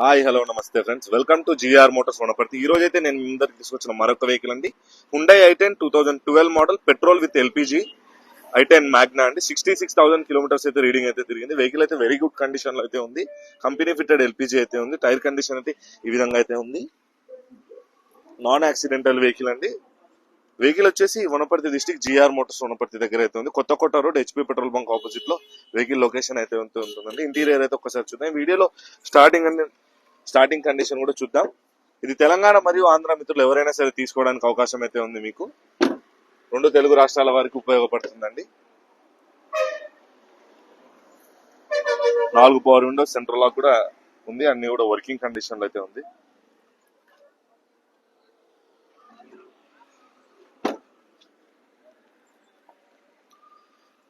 Hi hello నమస్తే friends, welcome to GR Motors Wanaparthy. ఈ రోజు అయితే నేను మీ ముందరికి తీసుకొచ్చిన మరొక వెహికల్ అండి, Hyundai i10 2012 model petrol with LPG i10 Magna అండి. 66,000 కిలోమీటర్స్ అయితే రీడింగ్ అయితే తిరిగింది. వెహికల్ అయితే వెరీ గుడ్ కండిషన్ లో అయితే ఉంది. కంపెనీ ఫిటెడ్ ఎల్పిజి అయితే ఉంది. టైర్ కండిషన్ అయితే ఈ విధంగా అయితే ఉంది. నాన్ యాక్సిడెంటల్ వెహికల్ అండి. వెహికల్ వచ్చేసి Wanaparthy district GR Motors Wanaparthy దగ్గర అయితే ఉంది. కొత్త road HP petrol bunk opposite లో వెహికల్ లొకేషన్ అయితే ఉంటుందండి. ఇంటీరియర్ అయితే ఒకసారి చూద్దాం. వీడియోలో స్టార్టింగ్ కండిషన్ కూడా చూద్దాం. ఇది తెలంగాణ మరియు ఆంధ్ర మిత్రులు ఎవరైనా సరే తీసుకోవడానికి అవకాశం అయితే ఉంది. మీకు రెండు తెలుగు రాష్ట్రాల వారికి ఉపయోగపడుతుందండి. 4 పవర్ విండోస్, సెంట్రల్ లాక్ కూడా ఉంది. అన్ని కూడా వర్కింగ్ కండిషన్ లో అయితే ఉంది.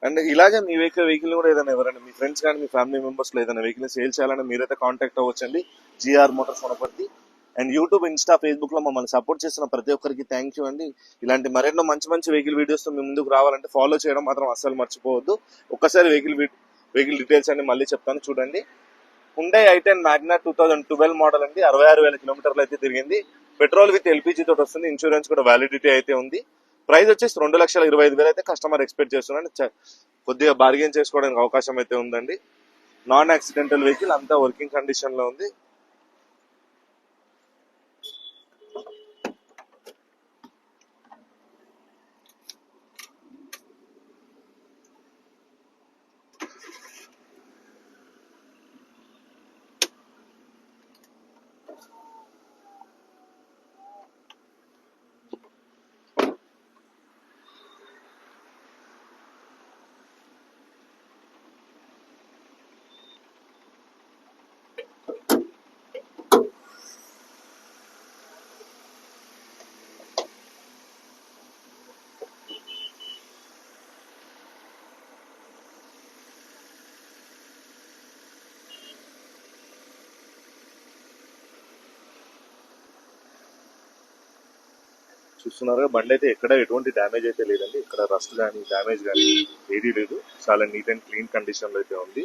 అండ్ ఇలాగే మీ వెహికల్ కూడా ఏదైనా ఎవరైనా మీ ఫ్రెండ్స్ కానీ మీ ఫ్యామిలీ మెంబర్స్ లో ఏదైనా వెహికల్ సేల్ చేయాలని మీరైతే కాంటాక్ట్ అవ్వచ్చండి GR Motors Wanaparthy. And YouTube, Insta, Facebook లో మమ్మల్ని సపోర్ట్ చేస్తున్న ప్రతి ఒక్కరికి థ్యాంక్ యూ అండి. ఇలాంటి మరెన్నో మంచి వెహికల్ వీడియోస్ తో మీ ముందుకు రావాలంటే ఫాలో చేయడం మాత్రం అస్సలు మర్చిపోవద్దు. ఒక్కసారి వెహికల్ డీటెయిల్స్ అన్ని మళ్ళీ చెప్తాను చూడండి. హుండై i10 మ్యాగ్నా 2012 మోడల్ అండి. 66,000 కిలోమీటర్లు అయితే తిరిగింది. పెట్రోల్ విత్ ఎల్పిజి తోటి వస్తుంది. ఇన్సూరెన్స్ కూడా వ్యాలిడిటీ అయితే ఉంది. ప్రైస్ వచ్చేసి 2,25,000 అయితే కస్టమర్ ఎక్స్పెక్ట్ చేస్తున్నాను. కొద్దిగా బార్గెన్ చేసుకోవడానికి అవకాశం అయితే ఉందండి. నాన్ యాక్సిడెంటల్ వెహికల్, అంతా వర్కింగ్ కండిషన్ లో ఉంది. చూస్తున్నారుగా, బండి అయితే ఎక్కడ ఎటువంటి డ్యామేజ్ అయితే లేదండి. ఇక్కడ రస్ట్ కానీ డ్యామేజ్ కానీ ఏదీ లేదు. చాలా నీట్ అండ్ క్లీన్ కండిషన్ లో అయితే ఉంది.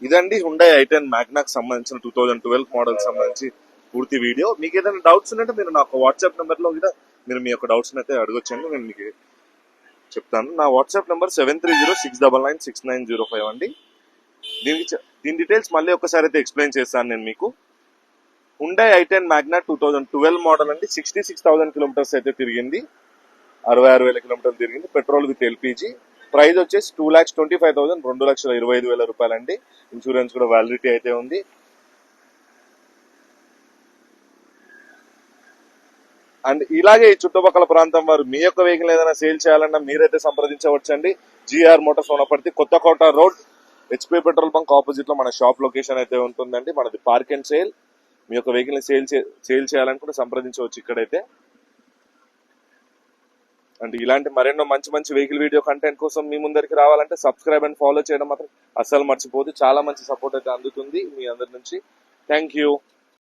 ఇదండి హుండై i10 మ్యాగ్నాకు సంబంధించిన 2012 మోడల్ సంబంధించి పూర్తి వీడియో. మీకు ఏదైనా డౌట్స్ ఉంటే మీరు నాకు వాట్సాప్ నెంబర్ లో కూడా మీరు మీ యొక్క డౌట్స్ అయితే అడగొచ్చండి. నేను మీకు చెప్తాను. నా వాట్సాప్ నెంబర్ 7306996905 అండి. దీని డీటెయిల్స్ మళ్ళీ ఒకసారి అయితే ఎక్స్ప్లెయిన్ చేస్తాను నేను మీకు. హుండై i10 మ్యాగ్నా 2012 మోడల్ అండి. 66,000 కిలోమీటర్స్ అయితే తిరిగింది. 66,000 కిలోమీటర్లు తిరిగింది. Petrol with LPG. ప్రైస్ వచ్చేసి 2,25,000, 2,25,000 రూపాయలు అండి. ఇన్సూరెన్స్ కూడా వ్యాలిడిటీ అయితే ఉంది. అండ్ ఇలాగే ఈ చుట్టుపక్కల ప్రాంతం వారు మీ యొక్క వెహికల్ ఏదైనా సేల్ చేయాలన్నా మీరైతే సంప్రదించవచ్చండి. జిఆర్ మోటార్స్ వనపర్తి, కొత్త road HP petrol bunk opposite లో మన షాప్ లొకేషన్ అయితే ఉంటుందండి. మనది పార్క్ అండ్ సేల్. మీ యొక్క వెహికల్ ని సేల్ చేయాలనుకుంటే సంప్రదించవచ్చు ఇక్కడైతే. అంటే ఇలాంటి మరెన్నో మంచి వెహికల్ వీడియో కంటెంట్ కోసం మీ ముందరికి రావాలంటే సబ్స్క్రైబ్ అండ్ ఫాలో చేయడం మాత్రం అస్సలు మర్చిపోదు. చాలా మంచి సపోర్ట్ అయితే అందుతుంది మీ అందరి నుంచి. Thank you.